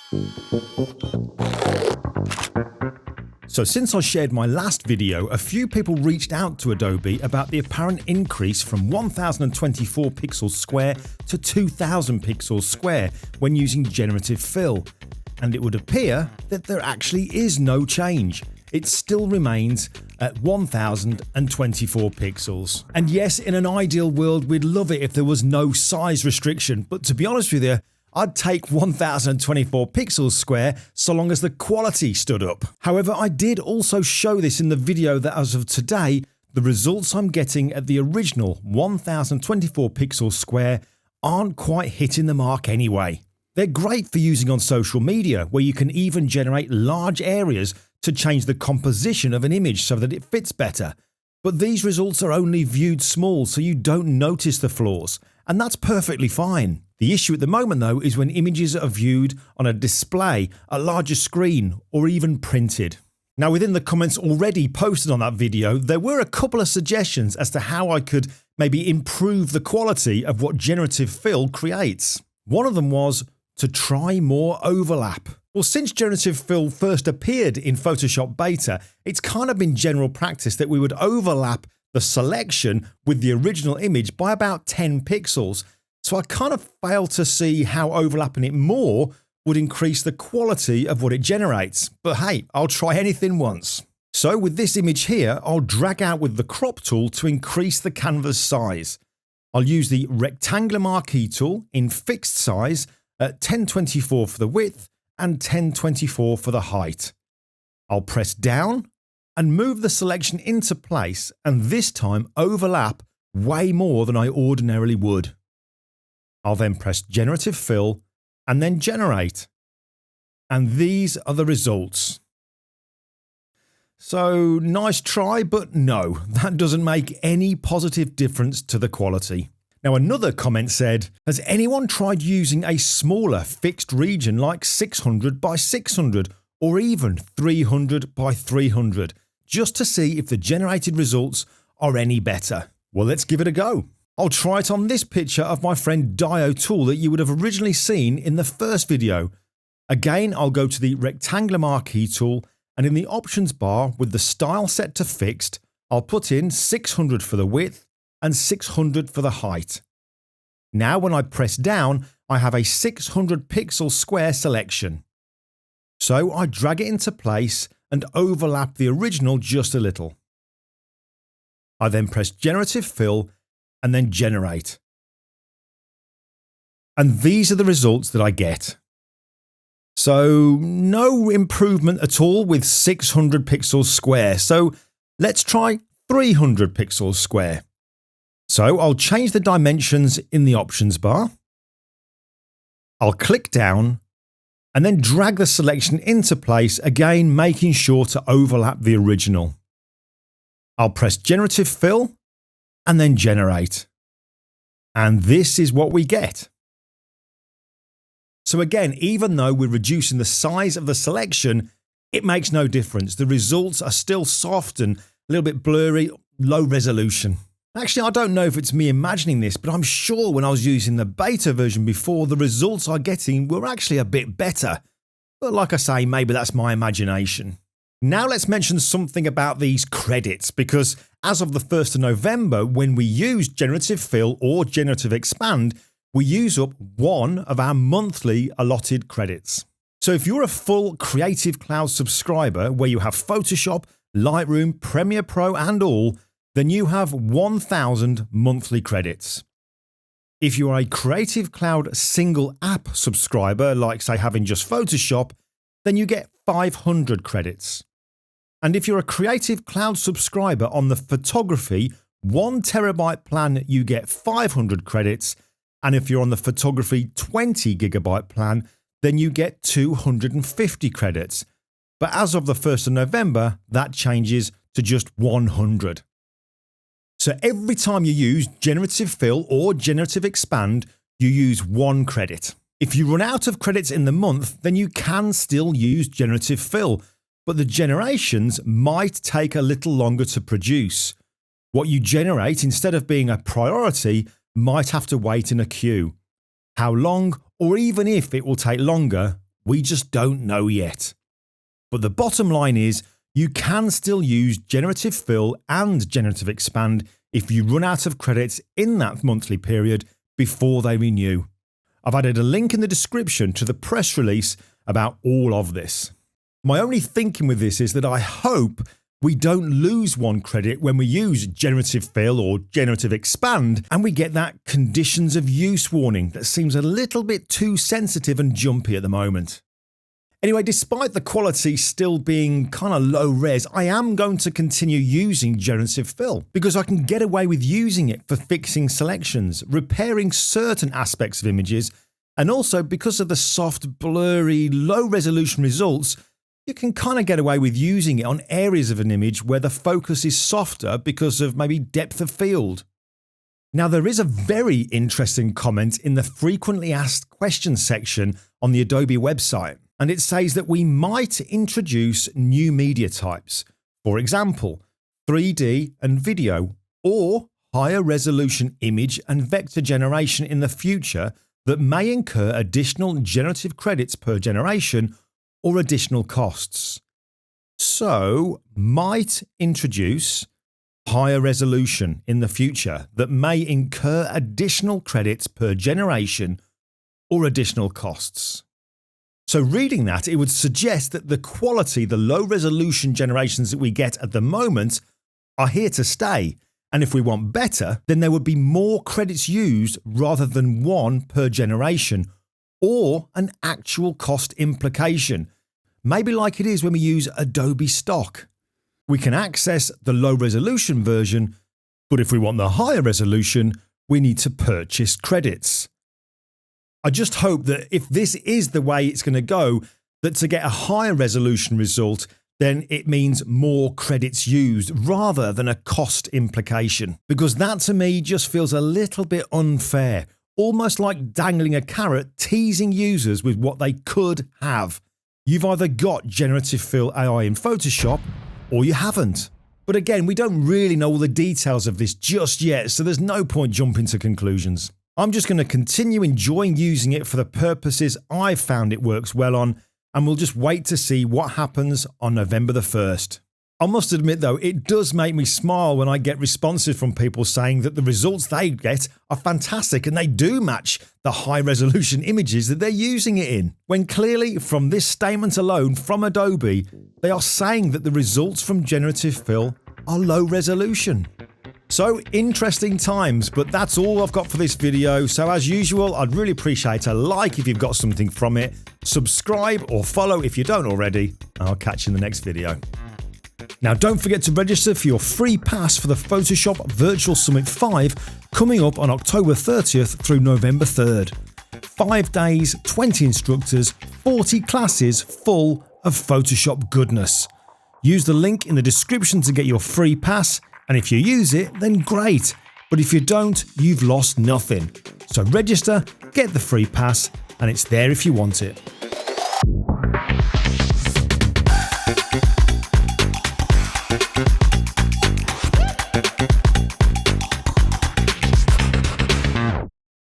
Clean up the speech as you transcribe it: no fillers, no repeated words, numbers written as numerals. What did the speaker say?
So since I shared my last video, a few people reached out to Adobe about the apparent increase from 1024 pixels square to 2000 pixels square when using Generative Fill, and it would appear that there actually is no change. It still remains at 1024 pixels. And yes, in an ideal world, we'd love it if there was no size restriction, but to be honest with you, I'd take 1024 pixels square so long as the quality stood up. However, I did also show this in the video that as of today, the results I'm getting at the original 1024 pixels square aren't quite hitting the mark anyway. They're great for using on social media, where you can even generate large areas to change the composition of an image so that it fits better. But these results are only viewed small, so you don't notice the flaws, and that's perfectly fine. The issue at the moment though is when images are viewed on a display, a larger screen, or even printed. Now, within the comments already posted on that video, there were a couple of suggestions as to how I could maybe improve the quality of what Generative Fill creates. One of them was to try more overlap. Well, since Generative Fill first appeared in Photoshop Beta, it's kind of been general practice that we would overlap the selection with the original image by about 10 pixels. So I kind of failed to see how overlapping it more would increase the quality of what it generates. But hey, I'll try anything once. So with this image here, I'll drag out with the crop tool to increase the canvas size. I'll use the rectangular marquee tool in fixed size at 1024 for the width and 1024 for the height. I'll press down and move the selection into place, and this time overlap way more than I ordinarily would. I'll then press Generative Fill and then Generate. And these are the results. So nice try, but no, that doesn't make any positive difference to the quality. Now, another comment said, has anyone tried using a smaller fixed region like 600 by 600 or even 300 by 300 just to see if the generated results are any better? Well, let's give it a go. I'll try it on this picture of my friend 𝐷IO tool that you would have originally seen in the first video. Again, I'll go to the rectangular marquee tool, and in the options bar with the style set to fixed, I'll put in 600 for the width and 600 for the height. Now when I press down, I have a 600 pixel square selection. So I drag it into place and overlap the original just a little. I then press Generative Fill and then Generate. And these are the results that I get. So no improvement at all with 600 pixels square. So let's try 300 pixels square. So I'll change the dimensions in the options bar. I'll click down and then drag the selection into place, again making sure to overlap the original. I'll press Generative Fill and then Generate. And this is what we get. So again, even though we're reducing the size of the selection, it makes no difference. The results are still soft and a little bit blurry, low resolution. Actually, I don't know if it's me imagining this, but I'm sure when I was using the beta version before, the results I'm getting were actually a bit better. But like I say, maybe that's my imagination. Now let's mention something about these credits, because as of the 1st of November, when we use Generative Fill or Generative Expand, we use up one of our monthly allotted credits. So if you're a full Creative Cloud subscriber where you have Photoshop, Lightroom, Premiere Pro and all, then you have 1000 monthly credits. If you are a Creative Cloud single app subscriber, like say having just Photoshop, then you get 500 credits. And if you're a Creative Cloud subscriber on the photography 1 terabyte plan, you get 500 credits. And if you're on the photography 20 gigabyte plan, then you get 250 credits. But as of the 1st of November, that changes to just 100. So every time you use Generative Fill or Generative Expand, you use 1 credit. If you run out of credits in the month, then you can still use Generative Fill, but the generations might take a little longer to produce. What you generate, instead of being a priority, might have to wait in a queue. How long, or even if it will take longer, We just don't know yet. But the bottom line is, you can still use Generative Fill and Generative Expand if you run out of credits in that monthly period before they renew. I've added a link in the description to the press release about all of this. My only thinking with this is that I hope we don't lose one credit when we use Generative Fill or Generative Expand and we get that conditions of use warning that seems a little bit too sensitive and jumpy at the moment. Anyway, despite the quality still being kind of low res, I am going to continue using Generative Fill because I can get away with using it for fixing selections, repairing certain aspects of images, and also because of the soft, blurry, low resolution results, you can kind of get away with using it on areas of an image where the focus is softer because of maybe depth of field. Now, there is a very interesting comment in the frequently asked questions section on the Adobe website, and it says that we might introduce new media types, for example, 3D and video, or higher resolution image and vector generation in the future that may incur additional generative credits per generation or additional costs. So, might introduce higher resolution in the future that may incur additional credits per generation or additional costs. So reading that, it would suggest that the quality, the low resolution generations that we get at the moment are here to stay. And if we want better, then there would be more credits used rather than one per generation, or an actual cost implication. Maybe like it is when we use Adobe stock. We can access the low resolution version, but if we want the higher resolution, we need to purchase credits. I just hope that if this is the way it's going to go, that to get a higher resolution result, then it means more credits used rather than a cost implication. Because that to me just feels a little bit unfair, almost like dangling a carrot, teasing users with what they could have. You've either got Generative Fill AI in Photoshop or you haven't. But again, we don't really know all the details of this just yet, so there's no point jumping to conclusions. I'm just going to continue enjoying using it for the purposes I've found it works well on, and we'll just wait to see what happens on November the 1st. I must admit though, it does make me smile when I get responses from people saying that the results they get are fantastic and they do match the high resolution images that they're using it in. When clearly from this statement alone from Adobe, they are saying that the results from Generative Fill are low resolution. So interesting times, but that's all I've got for this video. So as usual, I'd really appreciate a like if you've got something from it, subscribe or follow if you don't already, and I'll catch you in the next video. Now don't forget to register for your free pass for the Photoshop Virtual Summit 5 coming up on October 30th through November 3rd. 5 days, 20 instructors, 40 classes full of Photoshop goodness. Use the link in the description to get your free pass, and if you use it, then great, but if you don't, you've lost nothing. So register, get the free pass, and it's there if you want it.